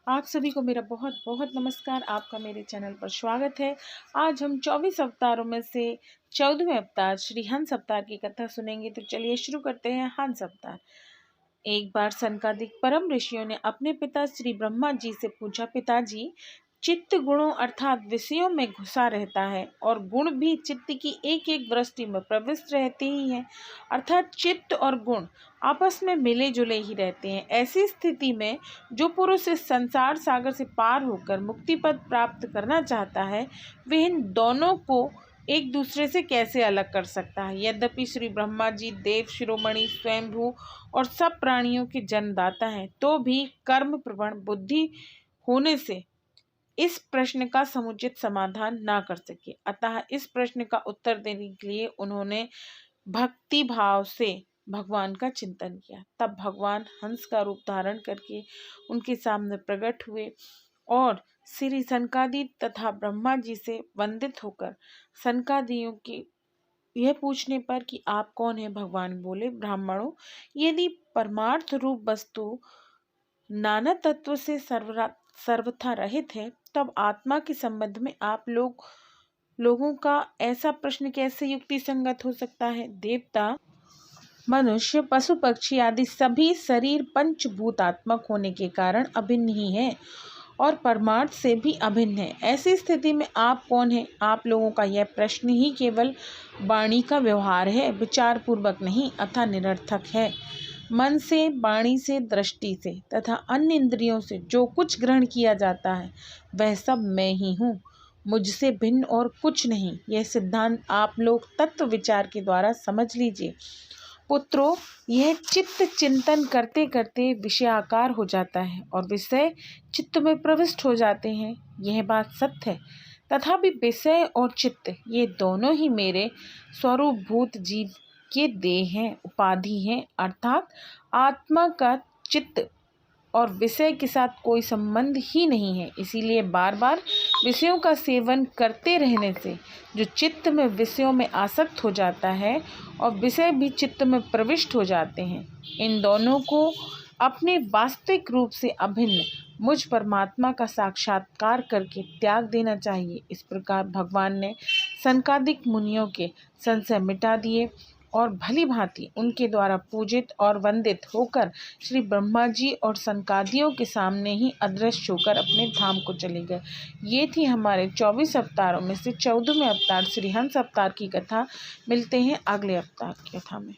आप सभी को मेरा बहुत बहुत नमस्कार। आपका मेरे चैनल पर स्वागत है। आज हम 24 अवतारों में से 14वें अवतार श्री हंस अवतार की कथा सुनेंगे। तो चलिए शुरू करते हैं। हंस अवतार। एक बार सनकादिक परम ऋषियों ने अपने पिता श्री ब्रह्मा जी से पूछा, पिताजी, चित्त गुणों अर्थात विषयों में घुसा रहता है और गुण भी चित्त की एक एक वृष्टि में प्रविष्ट रहते ही हैं, अर्थात चित्त और गुण आपस में मिले जुले ही रहते हैं। ऐसी स्थिति में जो पुरुष इस संसार सागर से पार होकर मुक्ति पद प्राप्त करना चाहता है, वह इन दोनों को एक दूसरे से कैसे अलग कर सकता है। यद्यपि श्री ब्रह्मा जी देव शिरोमणि स्वयंभू और सब प्राणियों के जन्मदाता हैं, तो भी कर्म प्रवण बुद्धि होने से इस प्रश्न का समुचित समाधान ना कर सके। अतः इस प्रश्न का उत्तर देने के लिए उन्होंने भक्ति भाव से भगवान का चिंतन किया। तब भगवान हंस का रूप धारण करके उनके सामने प्रकट हुए और श्री सनकादि तथा ब्रह्मा जी से वंदित होकर सनकादियों की यह पूछने पर कि आप कौन हैं, भगवान बोले, ब्राह्मणों, यदि परमार्थ रूप वस्तु नाना तत्व से सर्वथा रहित है, तब आत्मा के संबंध में आप लोगों का ऐसा प्रश्न कैसे युक्ति संगत हो सकता है। देवता, मनुष्य, पशु पक्षी आदि सभी शरीर पंचभूतात्मक होने के कारण अभिन्न ही है और परमार्थ से भी अभिन्न है। ऐसी स्थिति में आप कौन हैं? आप लोगों का यह प्रश्न ही केवल वाणी का व्यवहार है, विचार पूर्वक नहीं, अतः निरर्थक है। मन से, वाणी से, दृष्टि से तथा अन्य इंद्रियों से जो कुछ ग्रहण किया जाता है, वह सब मैं ही हूँ, मुझसे भिन्न और कुछ नहीं। यह सिद्धांत आप लोग तत्व विचार के द्वारा समझ लीजिए। पुत्रों, यह चित्त चिंतन करते करते विषयाकार हो जाता है और विषय चित्त में प्रविष्ट हो जाते हैं। यह बात सत्य है। तथापि विषय और चित्त ये दोनों ही मेरे स्वरूपभूत जीव के देह हैं, उपाधि हैं, अर्थात आत्मा का चित्त और विषय के साथ कोई संबंध ही नहीं है। इसीलिए बार बार विषयों का सेवन करते रहने से जो चित्त में विषयों में आसक्त हो जाता है और विषय भी चित्त में प्रविष्ट हो जाते हैं, इन दोनों को अपने वास्तविक रूप से अभिन्न मुझ परमात्मा का साक्षात्कार करके त्याग देना चाहिए। इस प्रकार भगवान ने सनकादिक मुनियों के संशय मिटा दिए और भली भांति उनके द्वारा पूजित और वंदित होकर श्री ब्रह्मा जी और सनकादियों के सामने ही अदृश्य होकर अपने धाम को चले गए। ये थी हमारे 24 अवतारों में से 14वें अवतार श्री हंस अवतार की कथा। मिलते हैं अगले अवतार की कथा में।